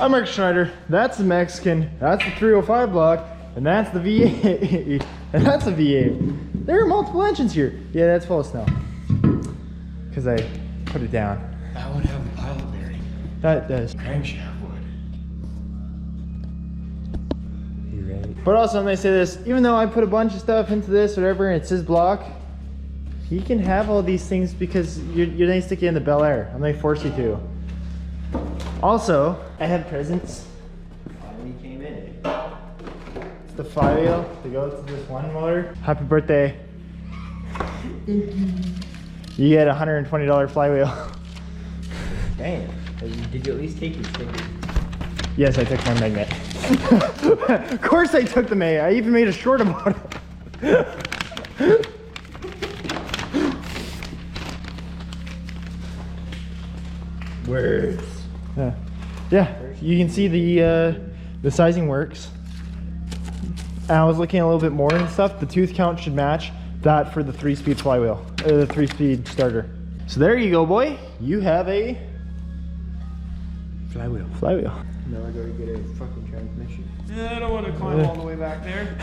I'm Rick Schneider. That's the Mexican. That's the 305 block. And that's the V8. And that's a V8. There are multiple engines here. Yeah, that's full of snow. Because I put it down. That would have a pilot bearing. That does. Crankshaft would. You're right. But also, I'm going to say this. Even though I put a bunch of stuff into this, whatever, and it's his block, he can have all these things because you're going to stick it in the Bel Air. I'm going to force you to. Also, I have presents. Finally came in. It's the flywheel to go to this one motor. Happy birthday. You get a $120 flywheel. Dang. Did you at least take your sticker? Yes, I took my magnet. Of course I took the magnet. I even made a short about it. Words. Yeah, you can see the sizing works. And I was looking a little bit more and stuff. The tooth count should match that for the 3-speed flywheel, the 3-speed starter. So there you go, boy. You have a Flywheel. Now I gotta get a fucking transmission. Yeah, I don't want to climb all the way back there.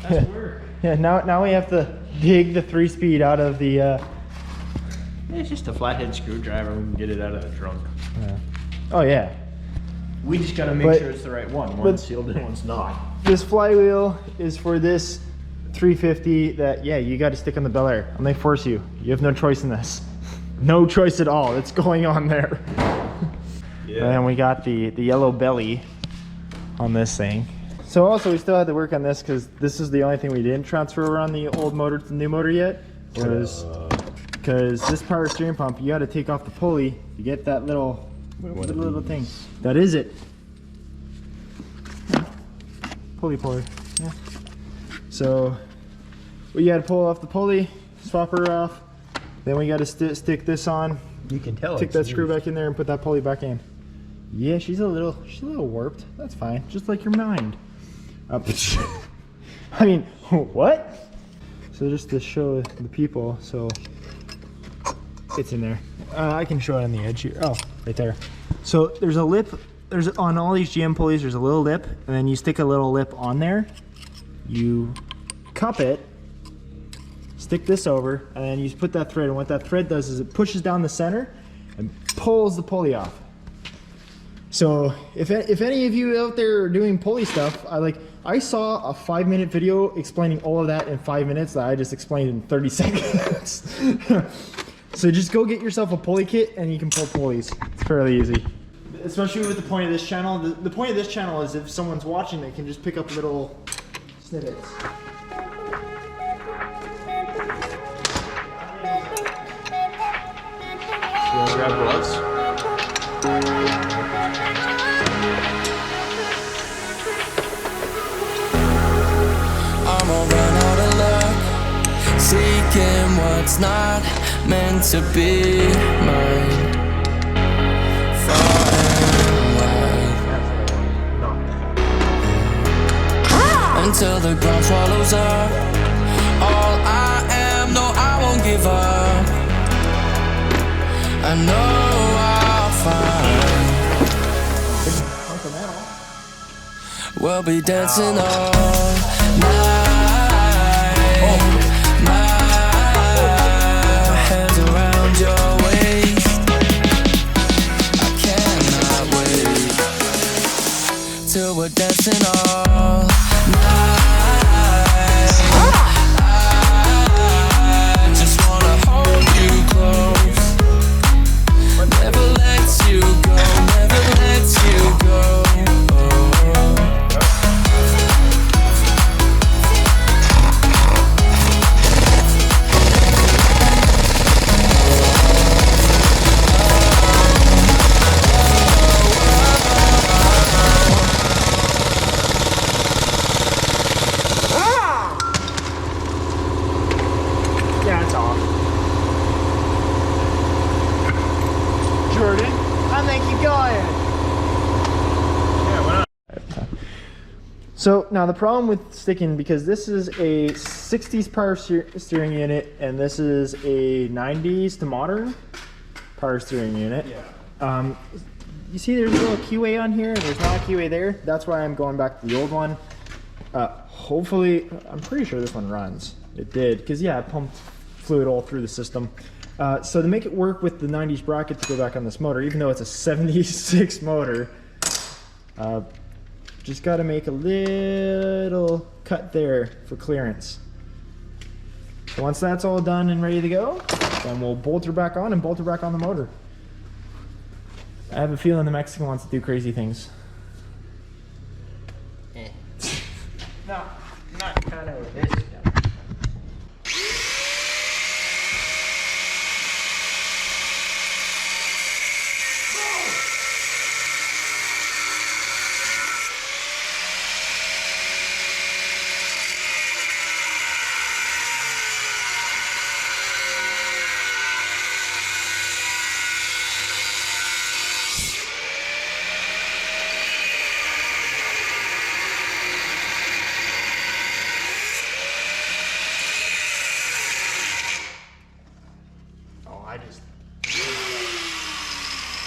That's work. Yeah, now we have to dig the 3-speed out of the. It's just a flathead screwdriver. We can get it out of the trunk. Oh yeah. We just gotta make sure it's the right one. One's sealed and one's not. This flywheel is for this 350 that, yeah, you got to stick on the Bel Air. And they force you. You have no choice in this. No choice at all. It's going on there. Yeah. And then we got the yellow belly on this thing. So also we still had to work on this because this is the only thing we didn't transfer over on the old motor to the new motor yet. Was because this power steering pump, you got to take off the pulley to get that little thing. That is it. Pulley puller. Yeah. So we got to pull off the pulley, swap her off. Then we got to stick this on. You can tell. Stick that screw back in there and put that pulley back in. Yeah, she's a little warped. That's fine. Just like your mind. I mean, what? So just to show the people, so it's in there. I can show it on the edge here. Oh, right there. So there's a lip. There's on all these GM pulleys. There's a little lip, and then you stick a little lip on there. You cup it. Stick this over, and then you put that thread. And what that thread does is it pushes down the center and pulls the pulley off. So if any of you out there are doing pulley stuff, I saw a 5-minute video explaining all of that in 5 minutes that I just explained in 30 seconds. So just go get yourself a pulley kit and you can pull pulleys. It's fairly easy. Especially with the point of this channel. The point of this channel is if someone's watching, they can just pick up little snippets. You want to grab gloves? I'm all run out of luck, seeking what's not meant to be mine. Far and wide, until the ground swallows up all I am. No, I won't give up. I know I'll find. We'll be dancing all night. My hands around your waist. I cannot wait till we're dancing all night. I just wanna hold you close. Never let you go, never let you go. Yeah, it's off. Jordan, I think you're going. Yeah, why not? So now the problem with sticking, because this is a 60s power steering unit and this is a 90s to modern power steering unit. Yeah. you see there's a little keyway on here, there's not a keyway there. That's why I'm going back to the old one. Hopefully, I'm pretty sure this one runs. It did, because yeah, it pumped fluid all through the system. So to make it work with the 90s bracket to go back on this motor, even though it's a 76 motor, just got to make a little cut there for clearance. So once that's all done and ready to go, then we'll bolt her back on and bolt her back on the motor. I have a feeling the Mexican wants to do crazy things. No, not kind of with this.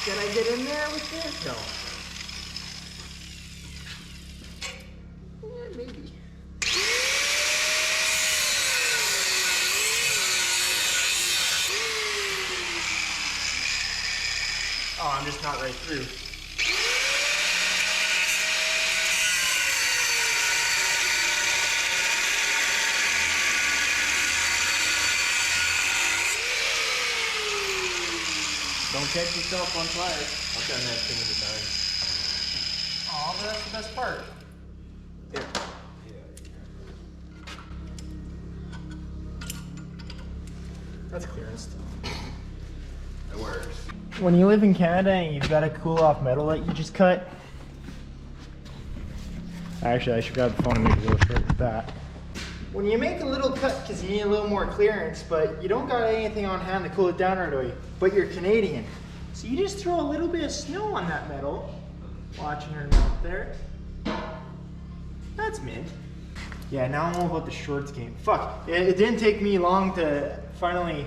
Can I get in there with this? No. Yeah, maybe. Oh, I'm just not right through. Don't catch yourself on fire. I've done that thing at the time. Oh, but that's the best part. Yeah. That's clearance. It works. When you live in Canada and you've got a cool off metal that you just cut. Actually, I should grab the phone and make a little short with that. When you make a little cut because you need a little more clearance, but you don't got anything on hand to cool it down right away, but you're Canadian. So you just throw a little bit of snow on that metal. Watching her melt there. That's mint. Yeah, now I'm all about the shorts game. Fuck, it didn't take me long to finally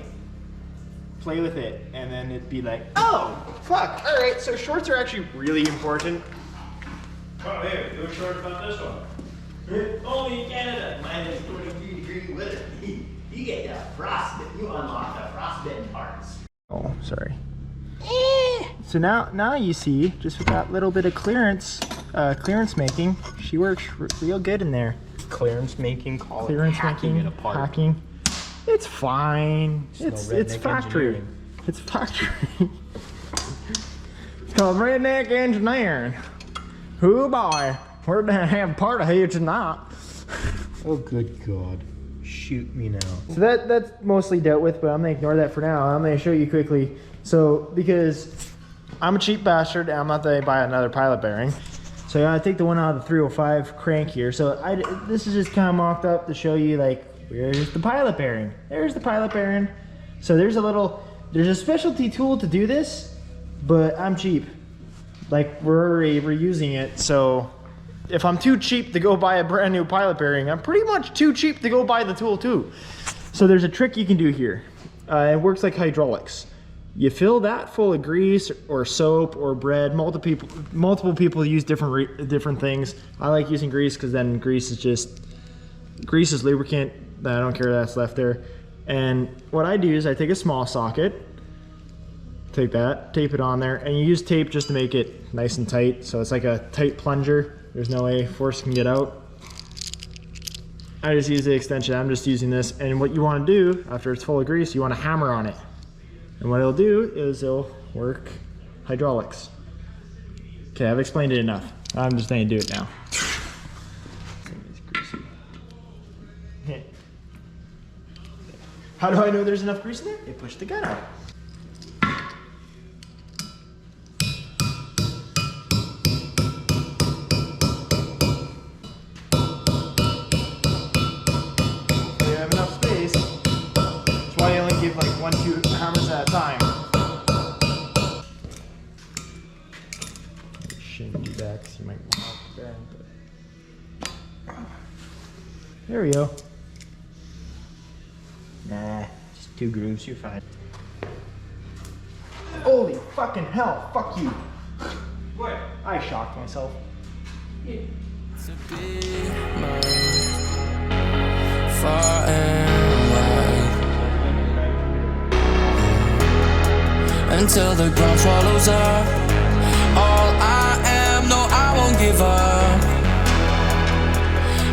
play with it, and then it'd be like, oh, fuck, all right, so shorts are actually really important. Oh, here, your shorts on this one. Only in Canada. Mine is 23 degree weather. You get the frostbite. You unlock the frostbitten parts. Oh, sorry. So now you see, just with that little bit of clearance making, she works real good in there. Clearance making, call Clearance it hacking making, it apart. hacking. It's fine. It's redneck factory. engineering. It's factory. It's called redneck engineering. Hoo boy, we're gonna have part of here tonight. Oh, good God. Shoot me now. So that's mostly dealt with, but I'm gonna ignore that for now. I'm gonna show you quickly. So because I'm a cheap bastard and I'm not gonna buy another pilot bearing, so I gotta take the one out of the 305 crank here. So this is just kind of mocked up to show you like where's the pilot bearing. There's the pilot bearing. So there's a specialty tool to do this, but I'm cheap. Like we're already reusing it, so if I'm too cheap to go buy a brand new pilot bearing, I'm pretty much too cheap to go buy the tool too. So there's a trick you can do here. It works like hydraulics. You fill that full of grease or soap or bread. Multiple people use different things. I like using grease because then grease is lubricant. I don't care that's left there. And what I do is I take a small socket, take that, tape it on there, and you use tape just to make it nice and tight. So it's like a tight plunger. There's no way force can get out. I just use the extension. I'm just using this. And what you want to do after it's full of grease, you want to hammer on it. And what it'll do is it'll work hydraulics. Okay, I've explained it enough. I'm just going to do it now. How do I know there's enough grease in there? You push the gun out. Like 1-2 hammers at a time. You shouldn't do that because you might want to bearing, but there we go. Nah, just 2 grooves, you're fine. Holy fucking hell, fuck you. I shocked myself. To be mine, far and wide, until the ground swallows up all I am. No, I won't give up.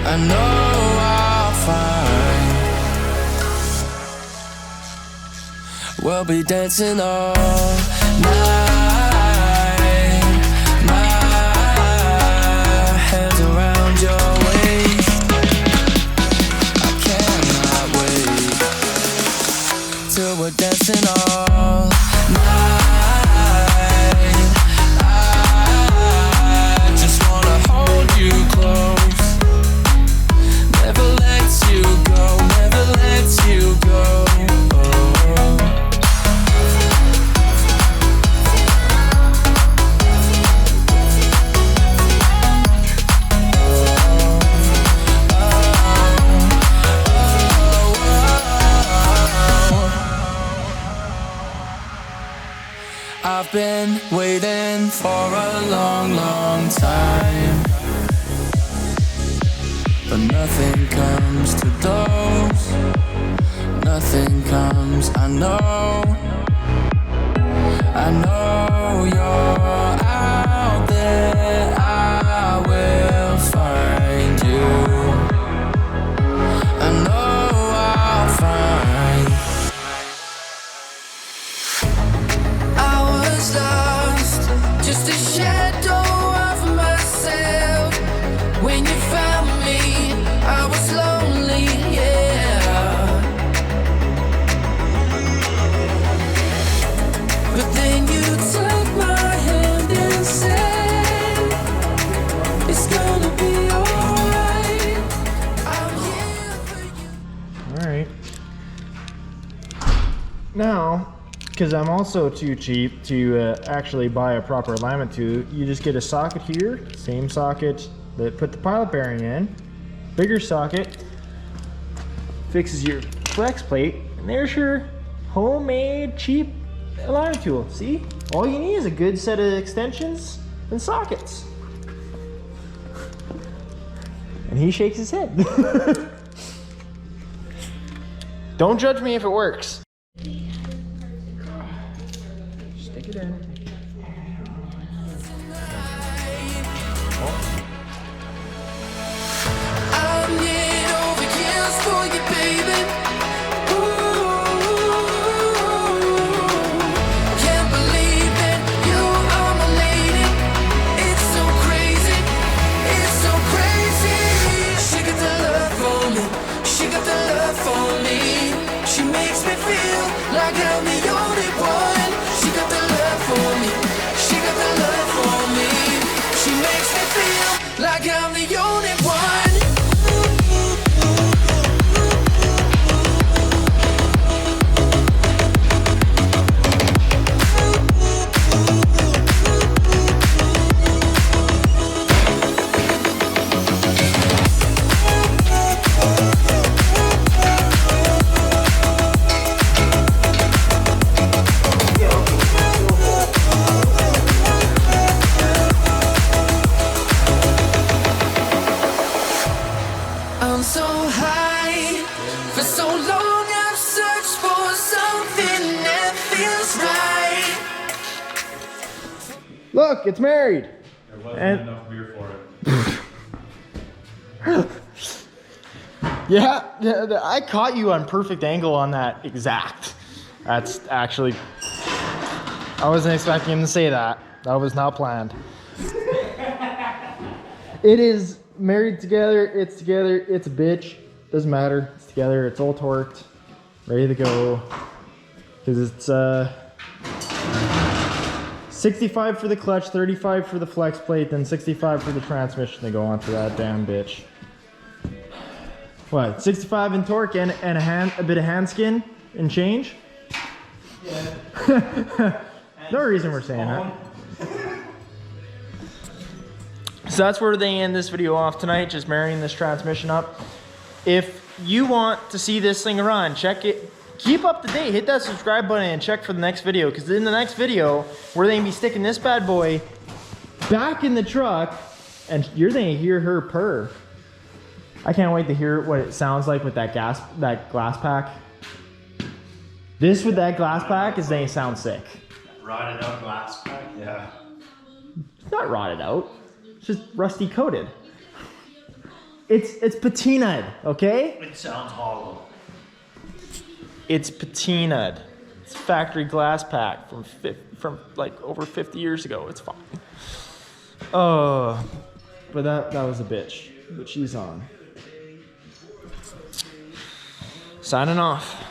I know I'll find. We'll be dancing all night. My hands around your waist. I cannot wait till we're dancing all night. I just wanna hold you close. Never lets you go, never lets you go. I've been waiting for a long, long time, but nothing comes to those. Nothing comes, I know you're out there. I will find you. I know I'll find. Lost, just a shadow of myself. When you found me, I was lonely, yeah. But then you took my hand and said, it's gonna be alright. I'm here for you. All right. Now, because I'm also too cheap to actually buy a proper alignment tool, you just get a socket here, same socket that put the pilot bearing in, bigger socket, fixes your flex plate, and there's your homemade cheap alignment tool. See? All you need is a good set of extensions and sockets. And he shakes his head. Don't judge me if it works. Stick it in. I'm getting over years for you, baby. Ooh, can't believe that you are my lady. It's so crazy, it's so crazy. She got the love for me, she got the love for me. She makes me feel like I'm the only one. She got the love for me, she got the love for me. She makes me feel like I'm the only one. I'm so high. For so long I've searched for something that feels right. Look, it's married. There wasn't And- enough beer for it. Yeah, I caught you on perfect angle on that exact. That's actually, I wasn't expecting him to say that. That was not planned. It is married together, it's a bitch. Doesn't matter, it's together, it's all torqued, ready to go. Because it's 65 for the clutch, 35 for the flex plate, then 65 for the transmission to go onto that damn bitch. What, 65 in torque and a bit of hand skin and change? Yeah. No reason we're saying that. So that's where they end this video off tonight, just marrying this transmission up. If you want to see this thing run, check it. Keep up to date, hit that subscribe button and check for the next video, because in the next video, we're going to be sticking this bad boy back in the truck, and you're gonna hear her purr. I can't wait to hear what it sounds like with that glass pack. This with that glass pack is gonna sound sick. Rotted out glass pack? Yeah. It's not rotted out. It's just rusty coated. It's patinaed, okay? It sounds hollow. It's patinaed. It's factory glass pack from like over 50 years ago. It's fine. But that was a bitch. But she's on. Signing off.